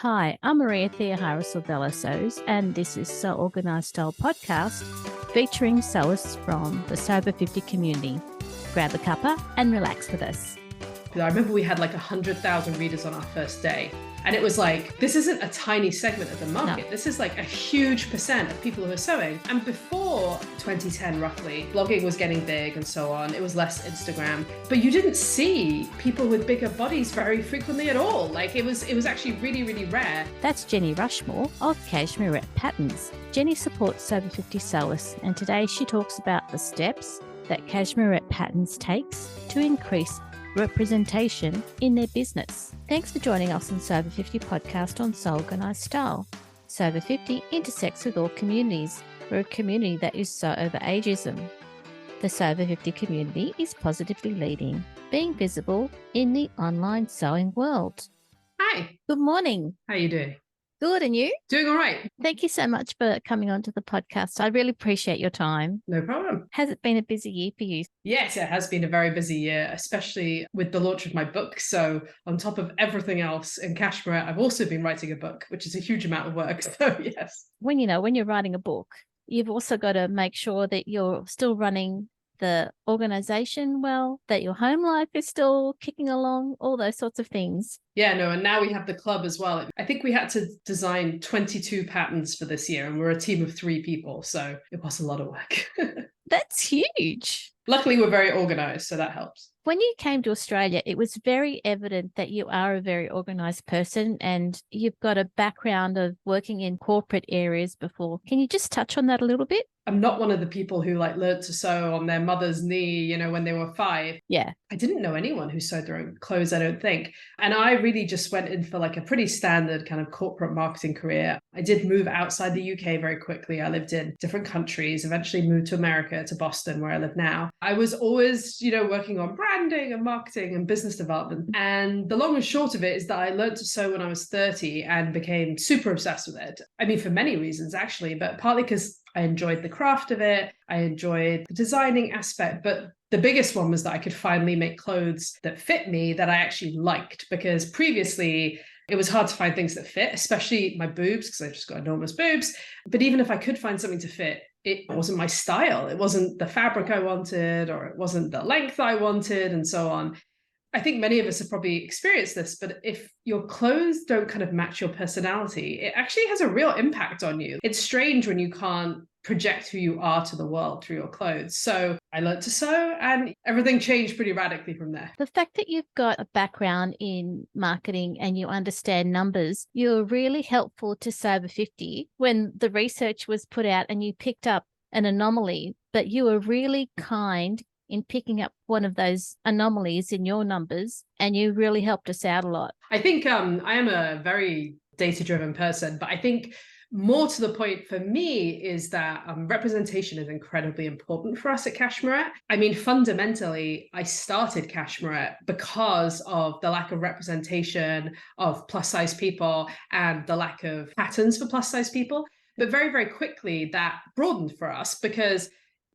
Hi, I'm Maria Theoharis-Silvellasos, and this is So Organised Style podcast featuring sewers from the Sober 50 community. Grab a cuppa and relax with us. I remember we had like 100,000 readers on our first day. And it was like, this isn't a tiny segment of the market. No. This is like a huge percent of people who are sewing. And before 2010, roughly, blogging was getting big and so on. It was less Instagram. But you didn't see people with bigger bodies very frequently at all. Like it was actually really, really rare. That's Jenny Rushmore of Cashmerette Patterns. Jenny supports Sober 50 sewists, and today she talks about the steps that Cashmerette Patterns takes to increase representation in their business. Thanks for joining us on Sober 50 podcast on So Organised Style. Sober 50 intersects with all communities. We're a community that is so over ageism. The Sober 50 community is positively leading, being visible in the online sewing world. Hi. Good morning. How are you doing? Good, and you? Doing all right. Thank you so much for coming onto the podcast. I really appreciate your time. No problem. Has it been a busy year for you? Yes, it has been a very busy year, especially with the launch of my book. So on top of everything else in Cashmerette, I've also been writing a book, which is a huge amount of work. So yes. When you're writing a book, you've also got to make sure that you're still running the organization well, that your home life is still kicking along, all those sorts of things. Yeah, no, and now we have the club as well. I think we had to design 22 patterns for this year, and we're a team of 3 people, so it was a lot of work. That's huge. Luckily, we're very organized, so that helps. When you came to Australia, it was very evident that you are a very organised person and you've got a background of working in corporate areas before. Can you just touch on that a little bit? I'm not one of the people who learned to sew on their mother's knee, when they were 5. Yeah. I didn't know anyone who sewed their own clothes, I don't think. And I really just went in for a pretty standard kind of corporate marketing career. I did move outside the UK very quickly. I lived in different countries, eventually moved to America, to Boston, where I live now. I was always, working on branding and marketing and business development. And the long and short of it is that I learned to sew when I was 30 and became super obsessed with it. I mean, for many reasons, actually, but partly because I enjoyed the craft of it. I enjoyed the designing aspect, but the biggest one was that I could finally make clothes that fit me that I actually liked, because previously it was hard to find things that fit, especially my boobs, because I've just got enormous boobs. But even if I could find something to fit, it wasn't my style. It wasn't the fabric I wanted, or it wasn't the length I wanted, and so on. I think many of us have probably experienced this, but if your clothes don't kind of match your personality, it actually has a real impact on you. It's strange when you can't project who you are to the world through your clothes. So I learned to sew and everything changed pretty radically from there. The fact that you've got a background in marketing and you understand numbers, you're really helpful to Sober 50 when the research was put out and you picked up an anomaly, but you were really kind in picking up one of those anomalies in your numbers, and you really helped us out a lot. I think I am a very data-driven person, but I think more to the point for me is that representation is incredibly important for us at Cashmerette. I mean, fundamentally, I started Cashmerette because of the lack of representation of plus-size people and the lack of patterns for plus-size people. But very, very quickly, that broadened for us because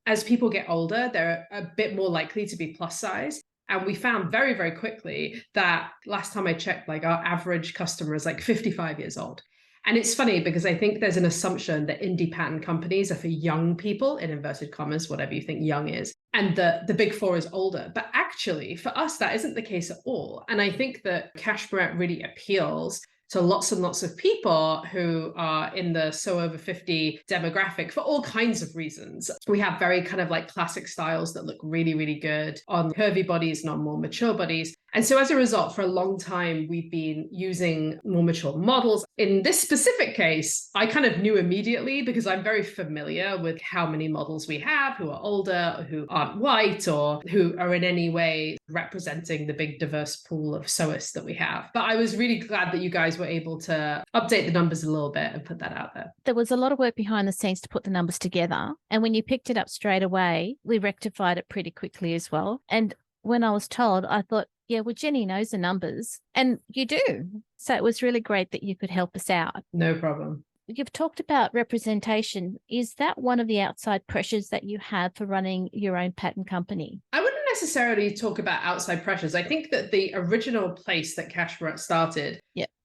as people get older, they're a bit more likely to be plus size. And we found very, very quickly that last time I checked, our average customer is 55 years old. And it's funny because I think there's an assumption that indie pattern companies are for young people, in inverted commas, whatever you think young is, and the big 4 is older. But actually, for us, that isn't the case at all. And I think that Cashmerette really appeals to lots and lots of people who are in the so over 50 demographic for all kinds of reasons. We have very kind of classic styles that look really, really good on curvy bodies and on more mature bodies. And so as a result, for a long time, we've been using more mature models. In this specific case, I kind of knew immediately because I'm very familiar with how many models we have who are older, who aren't white, or who are in any way representing the big diverse pool of sewists that we have. But I was really glad that you guys were able to update the numbers a little bit and put that out there. There was a lot of work behind the scenes to put the numbers together. And when you picked it up straight away, we rectified it pretty quickly as well. And when I was told, I thought, yeah, well, Jenny knows the numbers, and you do. So it was really great that you could help us out. No problem. You've talked about representation. Is that one of the outside pressures that you have for running your own pattern company? I wouldn't necessarily talk about outside pressures. I think that the original place that Cashmerette started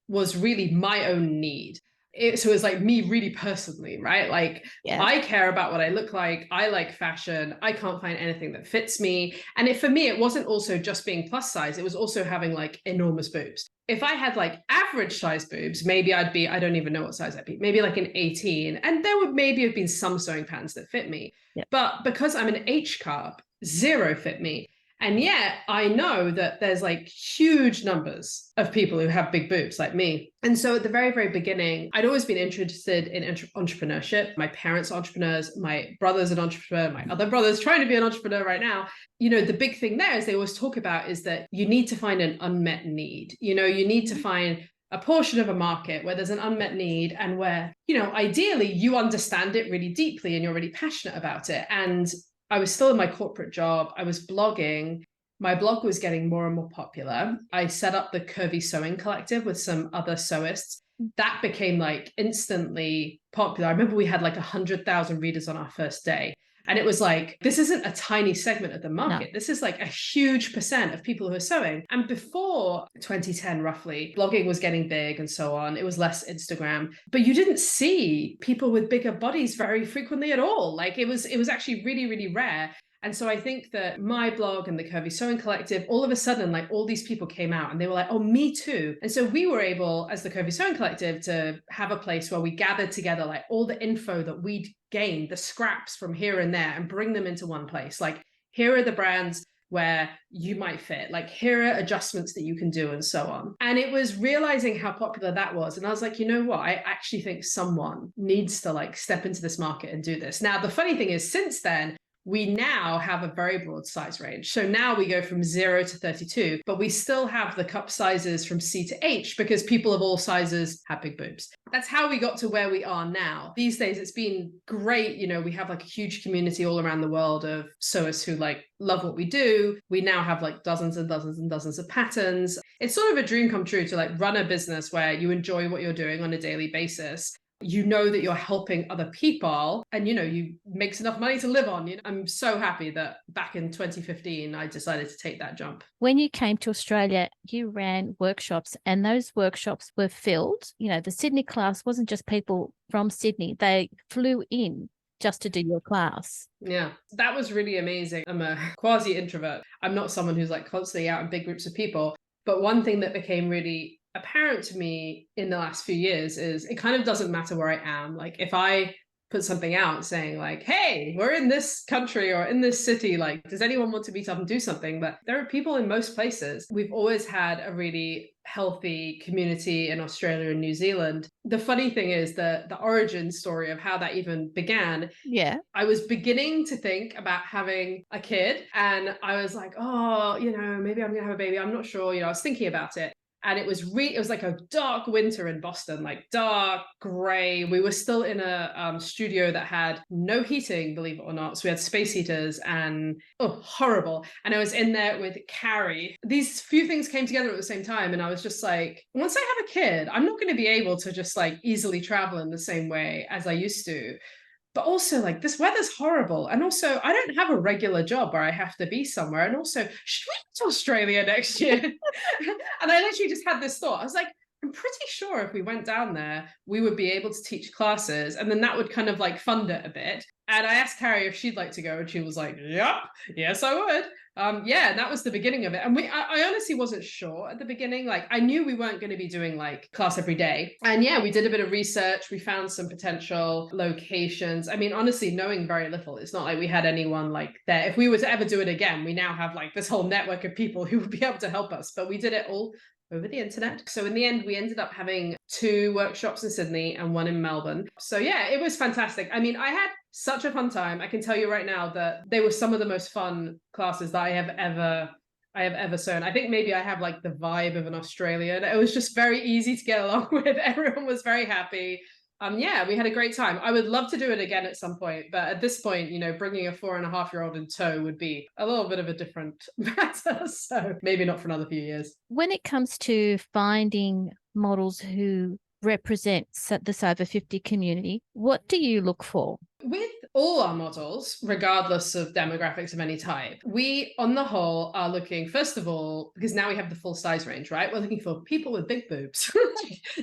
was really my own need. So it was like me really personally, right? Like I care about what I look like. I like fashion. I can't find anything that fits me. And for me, it wasn't also just being plus size. It was also having like enormous boobs. If I had like average size boobs, maybe I don't even know what size I'd be, maybe like an 18. And there would maybe have been some sewing patterns that fit me. Yep. But because I'm an H cup, 0 fit me. And yet I know that there's like huge numbers of people who have big boobs like me. And so at the very, very beginning, I'd always been interested in entrepreneurship. My parents are entrepreneurs. My brother's an entrepreneur. My other brother's trying to be an entrepreneur right now. You know, the big thing there, as they always talk about, is that you need to find an unmet need. You know, you need to find a portion of a market where there's an unmet need and where, you know, ideally you understand it really deeply and you're really passionate about it. And I was still in my corporate job. I was blogging. My blog was getting more and more popular. I set up the Curvy Sewing Collective with some other sewists. That became like instantly popular. I remember we had like 100,000 readers on our first day. And it was like, this isn't a tiny segment of the market. No. This is like a huge percent of people who are sewing. And before 2010, roughly, blogging was getting big and so on. It was less Instagram, but you didn't see people with bigger bodies very frequently at all. Like it was actually really, really rare. And so I think that my blog and the Curvy Sewing Collective, all of a sudden, like all these people came out and they were like, oh, me too. And so we were able, as the Curvy Sewing Collective, to have a place where we gathered together like all the info that we'd gained, the scraps from here and there, and bring them into one place. Like, here are the brands where you might fit, like here are adjustments that you can do and so on. And it was realizing how popular that was. And I was like, you know what? I actually think someone needs to like step into this market and do this. Now, the funny thing is, since then, we now have a very broad size range. So now we go from 0 to 32, but we still have the cup sizes from C to H because people of all sizes have big boobs. That's how we got to where we are now. These days, it's been great. You know, we have like a huge community all around the world of sewists who like love what we do. We now have like dozens and dozens and dozens of patterns. It's sort of a dream come true to like run a business where you enjoy what you're doing on a daily basis. You know that you're helping other people and, you know, you makes enough money to live on. You know, I'm so happy that back in 2015, I decided to take that jump. When you came to Australia, you ran workshops and those workshops were filled. You know, the Sydney class wasn't just people from Sydney. They flew in just to do your class. Yeah, that was really amazing. I'm a quasi introvert. I'm not someone who's like constantly out in big groups of people. But one thing that became really apparent to me in the last few years is it kind of doesn't matter where I am. Like if I put something out saying like, hey, we're in this country or in this city, like, does anyone want to meet up and do something? But there are people in most places. We've always had a really healthy community in Australia and New Zealand. The funny thing is the origin story of how that even began. Yeah. I was beginning to think about having a kid and I was like, oh, you know, maybe I'm going to have a baby. I'm not sure. You know, I was thinking about it. And it was like a dark winter in Boston, like dark gray. We were still in a studio that had no heating, believe it or not. So we had space heaters and horrible. And I was in there with Carrie. These few things came together at the same time. And I was just like, once I have a kid, I'm not going to be able to just like easily travel in the same way as I used to. But also, like, this weather's horrible. And also, I don't have a regular job where I have to be somewhere. And also, should we go to Australia next year? And I literally just had this thought. I was like, I'm pretty sure if we went down there, we would be able to teach classes. And then that would kind of like fund it a bit. And I asked Carrie if she'd like to go. And she was like, yep, yes, I would. Yeah, and that was the beginning of it. And I honestly wasn't sure at the beginning. Like, I knew we weren't going to be doing like class every day. And yeah, we did a bit of research. We found some potential locations. I mean, honestly, knowing very little, it's not like we had anyone like there. If we were to ever do it again, we now have like this whole network of people who would be able to help us. But we did it all over the internet. So in the end, we ended up having 2 workshops in Sydney and 1 in Melbourne. So yeah, it was fantastic. I mean, I had such a fun time. I can tell you right now that they were some of the most fun classes that I have ever sewn. I think maybe I have like the vibe of an Australian. It was just very easy to get along with. Everyone was very happy. Yeah, we had a great time. I would love to do it again at some point, but at this point, you know, bringing a 4.5-year-old in tow would be a little bit of a different matter. So maybe not for another few years. When it comes to finding models who represent the over 50 community, what do you look for? with all our models, regardless of demographics of any type, we on the whole are looking, first of all, because now we have the full size range, right? We're looking for people with big boobs.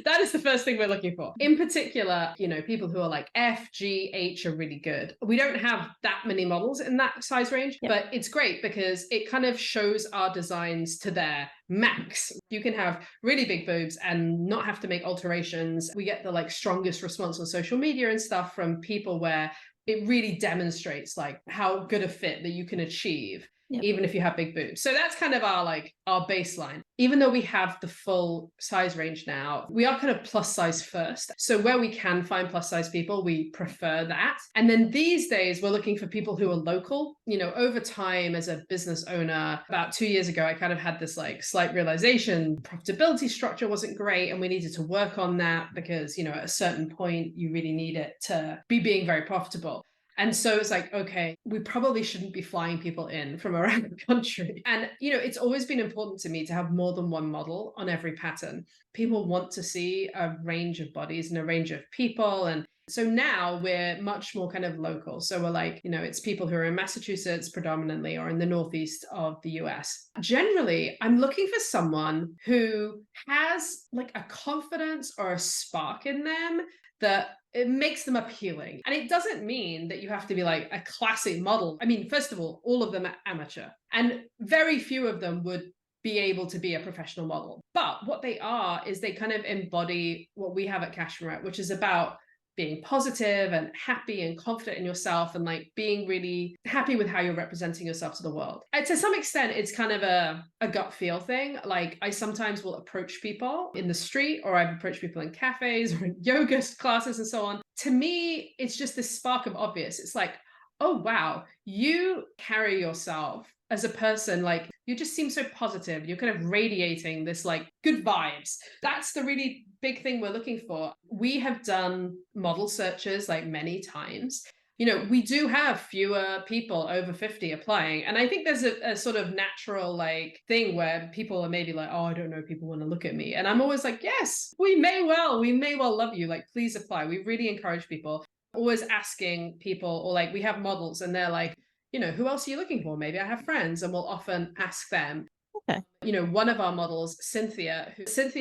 That is the first thing we're looking for. In particular, people who are like F, G, H are really good. We don't have that many models in that size range, but it's great because it kind of shows our designs to their max. You can have really big boobs and not have to make alterations. We get the like strongest response on social media and stuff from people where it really demonstrates like how good a fit that you can achieve, even if you have big boobs. So that's kind of our baseline. Even though we have the full size range now, we are kind of plus size first. So where we can find plus size people, we prefer that. And then these days, we're looking for people who are local. Over time as a business owner, about 2 years ago, I kind of had this like slight realization, profitability structure wasn't great. And we needed to work on that because, at a certain point, you really need it to be being very profitable. And so it's like, okay, we probably shouldn't be flying people in from around the country. And, it's always been important to me to have more than one model on every pattern. People want to see a range of bodies and a range of people. And so now we're much more kind of local. So we're like, it's people who are in Massachusetts predominantly or in the northeast of the US. Generally, I'm looking for someone who has like a confidence or a spark in them that it makes them appealing. And it doesn't mean that you have to be like a classic model. I mean, first of all of them are amateur, and very few of them would be able to be a professional model. But what they are is they kind of embody what we have at Cashmerette, which is about being positive and happy and confident in yourself and like being really happy with how you're representing yourself to the world. And to some extent, it's kind of a gut feel thing. Like I sometimes will approach people in the street, or I've approached people in cafes or in yoga classes and so on. To me, it's just this spark of obvious. It's like, oh, wow, you carry yourself as a person, like you just seem so positive. You're kind of radiating this like good vibes. That's the really big thing we're looking for. We have done model searches like many times. We do have fewer people over 50 applying. And I think there's a sort of natural like thing where people are maybe like, oh, I don't know, people want to look at me. And I'm always like, yes, we may well love you. Like, please apply. We really encourage people. Always asking people, or like we have models and they're like, who else are you looking for? Maybe I have friends, and we'll often ask them. Okay. One of our models, Cynthia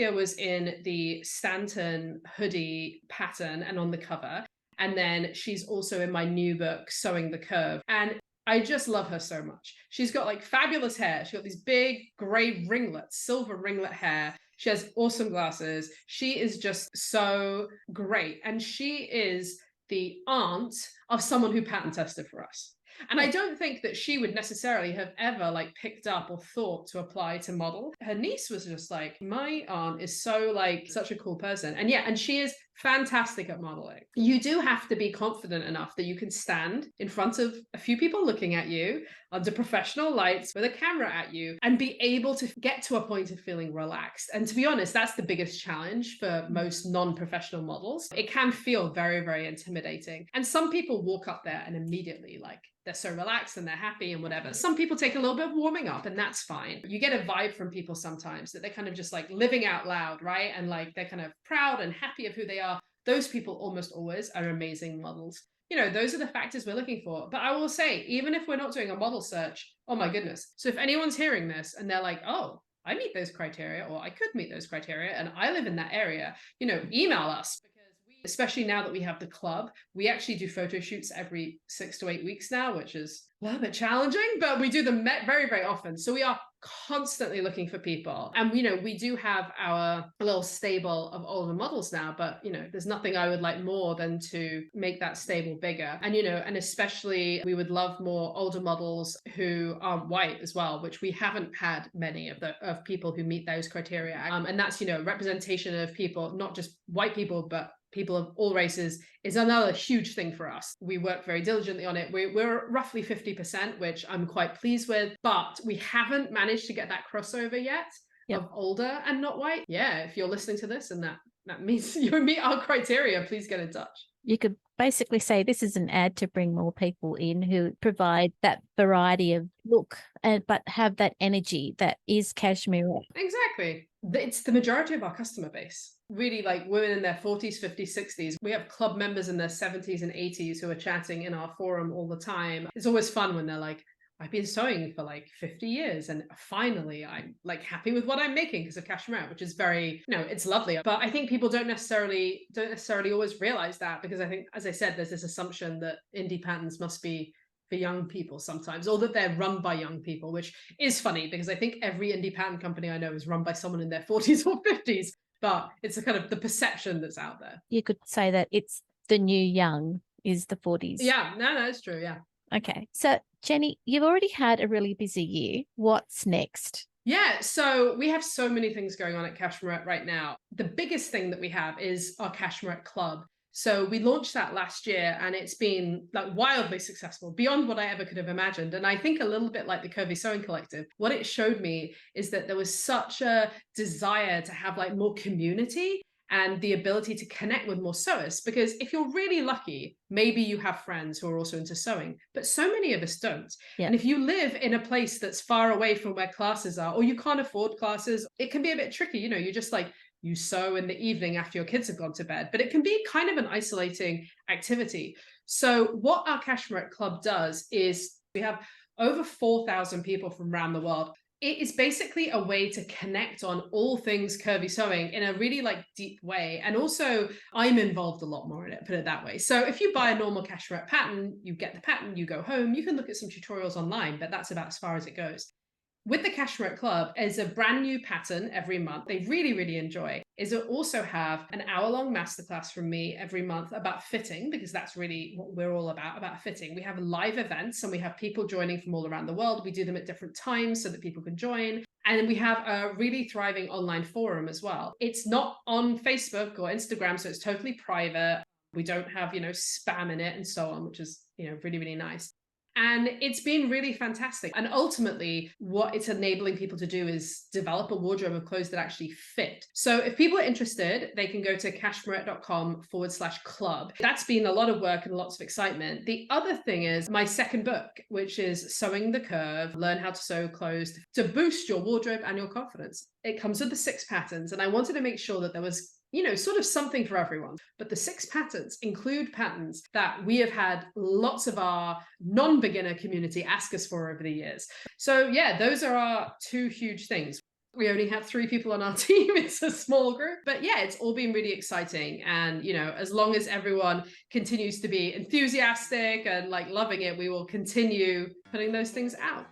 was in the Stanton hoodie pattern and on the cover. And then she's also in my new book, Sewing the Curve. And I just love her so much. She's got like fabulous hair. She's got these big gray ringlets, silver ringlet hair. She has awesome glasses. She is just so great. And she is the aunt of someone who pattern tested for us. And I don't think that she would necessarily have ever like picked up or thought to apply to model. Her niece was just like, my aunt is so like such a cool person. And she is fantastic at modeling. You do have to be confident enough that you can stand in front of a few people looking at you under professional lights with a camera at you and be able to get to a point of feeling relaxed. And to be honest, that's the biggest challenge for most non-professional models. It can feel very, very intimidating. And some people walk up there and immediately like they're so relaxed and they're happy and whatever. Some people take a little bit of warming up, and that's fine. You get a vibe from people sometimes that they're kind of just like living out loud, right? And like they're kind of proud and happy of who they are. Those people almost always are amazing models. Those are the factors we're looking for. But I will say, even if we're not doing a model search, oh my goodness. So if anyone's hearing this and they're like, oh, I meet those criteria, or I could meet those criteria, and I live in that area, email us. Especially now that we have the club, we actually do photo shoots every 6 to 8 weeks now, which is a little bit challenging, but we do them very, very often. So we are constantly looking for people. And, we do have our little stable of older models now, but, there's nothing I would like more than to make that stable bigger. And, and especially we would love more older models who aren't white as well, which we haven't had many of people who meet those criteria. And that's, representation of people, not just white people, but people of all races is another huge thing for us. We work very diligently on it. We're roughly 50%, which I'm quite pleased with, but we haven't managed to get that crossover yet of older and not white. Yeah, if you're listening to this and that that means you meet our criteria, please get in touch. You could basically say this is an ad to bring more people in who provide that variety of look, but have that energy that is Cashmerette. Exactly. It's the majority of our customer base. Really, like women in their 40s, 50s, 60s. We have club members in their 70s and 80s who are chatting in our forum all the time. It's always fun when they're like, I've been sewing for like 50 years and finally I'm like happy with what I'm making because of Cashmerette, which is very, it's lovely. But I think people don't necessarily always realize that, because I think, as I said, there's this assumption that indie patterns must be for young people sometimes, or that they're run by young people, which is funny because I think every indie pattern company I know is run by someone in their 40s or 50s, but it's a kind of the perception that's out there. You could say that it's the new young is the 40s. Yeah, no, it's true. Yeah. Okay. So, Jenny, you've already had a really busy year. What's next? Yeah, so we have so many things going on at Cashmerette right now. The biggest thing that we have is our Cashmerette Club. So we launched that last year and it's been like wildly successful, beyond what I ever could have imagined. And I think a little bit like the Curvy Sewing Collective, what it showed me is that there was such a desire to have like more community and the ability to connect with more sewers. Because if you're really lucky, maybe you have friends who are also into sewing, but so many of us don't. Yeah. And if you live in a place that's far away from where classes are, or you can't afford classes, it can be a bit tricky. You just like, you sew in the evening after your kids have gone to bed, but it can be kind of an isolating activity. So what our Cashmerette Club does is we have over 4,000 people from around the world. It is basically a way to connect on all things curvy sewing in a really like deep way. And also I'm involved a lot more in it, put it that way. So if you buy a normal Cashmerette pattern, you get the pattern, you go home, you can look at some tutorials online, but that's about as far as it goes. With the Cashmerette Club, is a brand new pattern every month they really, really enjoy. Is it also have an hour-long masterclass from me every month about fitting, because that's really what we're all about fitting. We have live events and we have people joining from all around the world. We do them at different times so that people can join. And we have a really thriving online forum as well. It's not on Facebook or Instagram, so it's totally private. We don't have, spam in it and so on, which is, really, really nice. And it's been really fantastic. And ultimately, what it's enabling people to do is develop a wardrobe of clothes that actually fit. So if people are interested, they can go to cashmerette.com/club. That's been a lot of work and lots of excitement. The other thing is my second book, which is Sewing the Curve, Learn How to Sew Clothes to Boost Your Wardrobe and Your Confidence. It comes with the 6 patterns. And I wanted to make sure that there was sort of something for everyone. But the 6 patterns include patterns that we have had lots of our non-beginner community ask us for over the years. So yeah, those are our 2 huge things. We only have 3 people on our team. It's a small group, but yeah, it's all been really exciting. And, as long as everyone continues to be enthusiastic and like loving it, we will continue putting those things out.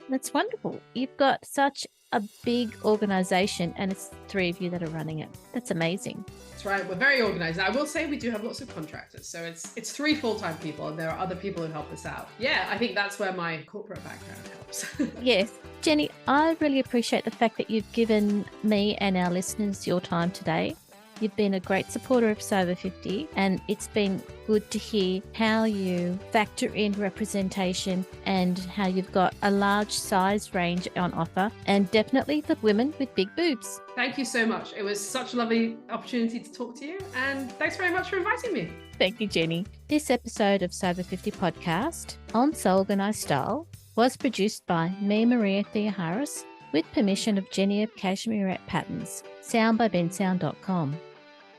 That's wonderful. You've got such a big organization and it's 3 of you that are running it. That's amazing. That's right. We're very organized. I will say we do have lots of contractors. So it's 3 full-time people and there are other people who help us out. Yeah, I think that's where my corporate background helps. Yes. Jenny, I really appreciate the fact that you've given me and our listeners your time today. You've been a great supporter of Sober 50 and it's been good to hear how you factor in representation and how you've got a large size range on offer, and definitely for women with big boobs. Thank you so much. It was such a lovely opportunity to talk to you and thanks very much for inviting me. Thank you, Jenny. This episode of Sober 50 podcast on Sew Organised Style was produced by me, Maria Theoharis, with permission of Jenny of Cashmerette Patterns, sound by bensound.com.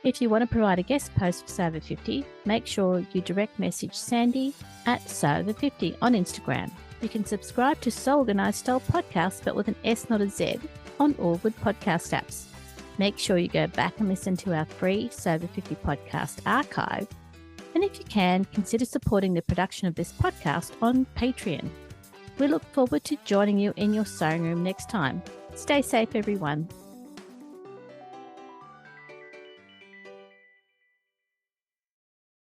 If you want to provide a guest post for Sober 50, make sure you direct message Sandy at Sober50 on Instagram. You can subscribe to Sew Organised Style podcast, but with an S, not a Z, on all good podcast apps. Make sure you go back and listen to our free Sober 50 podcast archive. And if you can, consider supporting the production of this podcast on Patreon. We look forward to joining you in your sewing room next time. Stay safe, everyone.